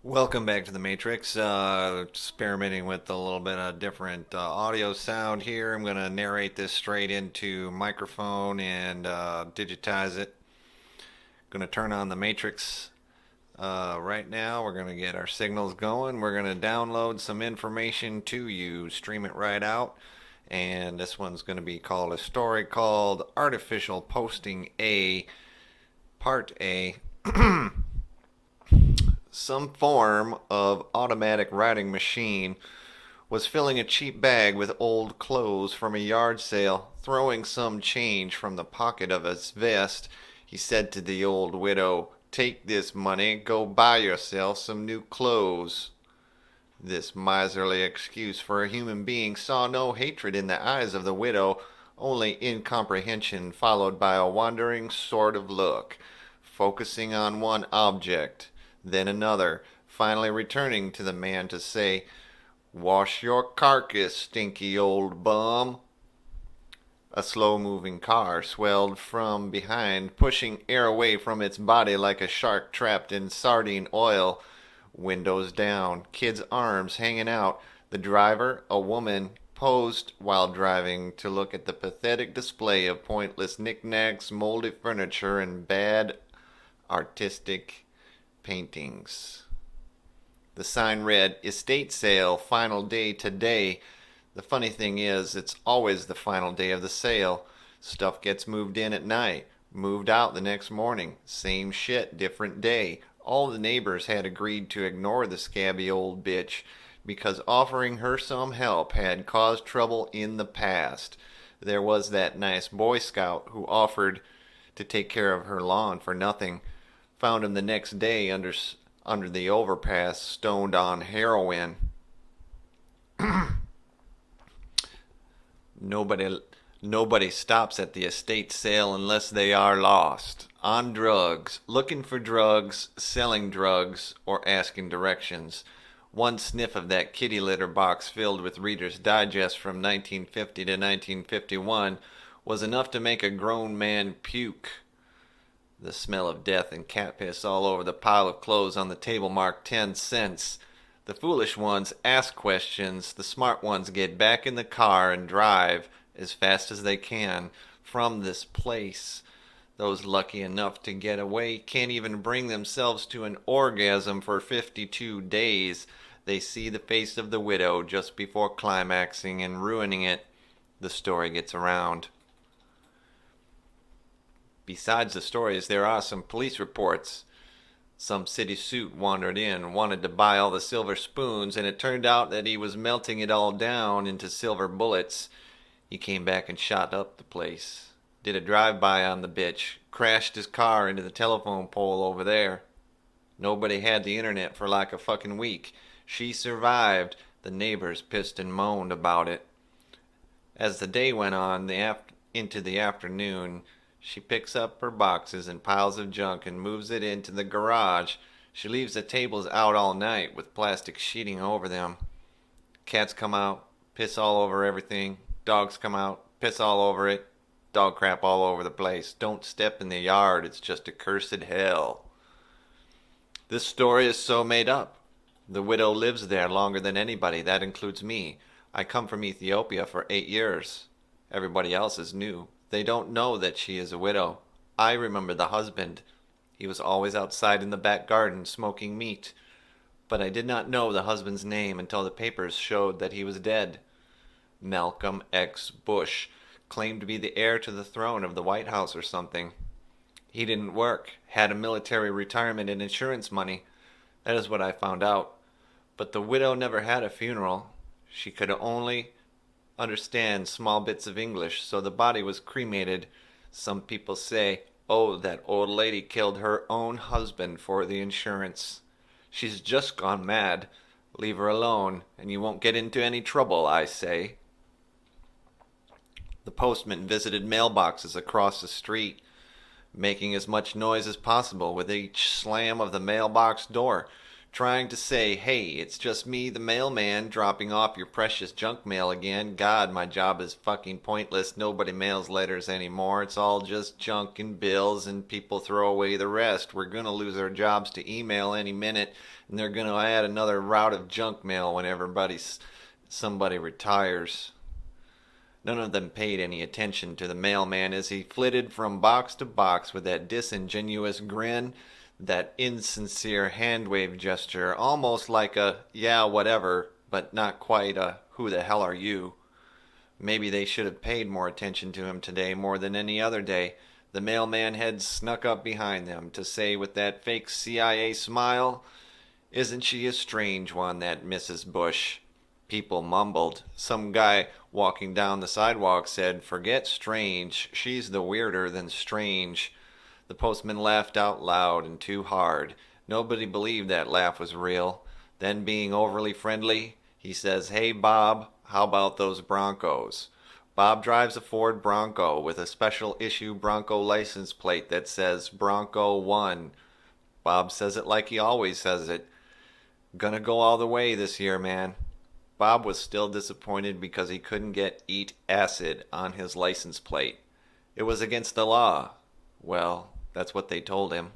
Welcome back to the Matrix. Experimenting with a little bit of different audio sound here. I'm going to narrate this straight into microphone and digitize it. Going to turn on the Matrix right now. We're going to get our signals going. We're going to download some information to you, stream it right out. And this one's going to be called a story called Artificial Posting A, Part A. Some form of automatic writing machine was filling a cheap bag with old clothes from a yard sale. Throwing some change from the pocket of his vest, he said to the old widow, "Take this money, go buy yourself some new clothes." This miserly excuse for a human being saw no hatred in the eyes of the widow, only incomprehension followed by a wandering sort of look, focusing on one object, then another, finally returning to the man to say, "Wash your carcass, stinky old bum." A slow-moving car swelled from behind, pushing air away from its body like a shark trapped in sardine oil. Windows down, kids' arms hanging out. The driver, a woman, posed while driving to look at the pathetic display of pointless knick-knacks, moldy furniture, and bad artistic paintings. The sign read, "Estate sale, final day today." The funny thing is, it's always the final day of the sale. Stuff gets moved in at night, moved out the next morning. Same shit, different day. All the neighbors had agreed to ignore the scabby old bitch because offering her some help had caused trouble in the past. There was that nice Boy Scout who offered to take care of her lawn for nothing. Found him the next day under the overpass, stoned on heroin. Nobody nobody stops at the estate sale unless they are lost, on drugs, looking for drugs, selling drugs, or asking directions. One sniff of that kitty litter box filled with Reader's Digest from 1950 to 1951 was enough to make a grown man puke. The smell of death and cat piss all over the pile of clothes on the table marked 10 cents. The foolish ones ask questions. The smart ones get back in the car and drive as fast as they can from this place. Those lucky enough to get away can't even bring themselves to an orgasm for 52 days. They see the face of the widow just before climaxing and ruining it. The story gets around. Besides the stories, there are some police reports. Some city suit wandered in, wanted to buy all the silver spoons, and it turned out that he was melting it all down into silver bullets. He came back and shot up the place. Did a drive-by on the bitch. Crashed his car into the telephone pole over there. Nobody had the internet for like a fucking week. She survived. The neighbors pissed and moaned about it. As the day went on, into the afternoon, she picks up her boxes and piles of junk and moves it into the garage. She leaves the tables out all night with plastic sheeting over them. Cats come out, piss all over everything. Dogs come out, piss all over it. Dog crap all over the place. Don't step in the yard, it's just a cursed hell. This story is so made up. The widow lives there longer than anybody, that includes me. I come from Ethiopia for 8 years. Everybody else is new. They don't know that she is a widow. I remember the husband. He was always outside in the back garden smoking meat. But I did not know the husband's name until the papers showed that he was dead. Malcolm X. Bush claimed to be the heir to the throne of the White House or something. He didn't work, had a military retirement and insurance money. That is what I found out. But the widow never had a funeral. She could only understand small bits of English, so the body was cremated. Some people say, "Oh, that old lady killed her own husband for the insurance. She's just gone mad. Leave her alone, and you won't get into any trouble," I say. The postman visited mailboxes across the street, making as much noise as possible with each slam of the mailbox door, trying to say, hey, it's just me, the mailman, dropping off your precious junk mail again. God, my job is fucking pointless. Nobody mails letters anymore. It's all just junk and bills, and people throw away the rest. We're gonna lose our jobs to email any minute, and they're gonna add another route of junk mail when somebody retires. None of them paid any attention to the mailman as he flitted from box to box with that disingenuous grin, that insincere hand-wave gesture, almost like a yeah, whatever, but not quite a who the hell are you. Maybe they should have paid more attention to him today more than any other day. The mailman had snuck up behind them to say with that fake CIA smile, "Isn't she a strange one, that Mrs. Bush?" People mumbled. Some guy walking down the sidewalk said, "Forget strange. She's the weirder than strange." The postman laughed out loud and too hard. Nobody believed that laugh was real. Then, being overly friendly, he says, "Hey, Bob, how about those Broncos?" Bob drives a Ford Bronco with a special issue Bronco license plate that says Bronco 1. Bob says it like he always says it. "Gonna go all the way this year, man." Bob was still disappointed because he couldn't get "eat acid" on his license plate. It was against the law. Well, that's what they told him.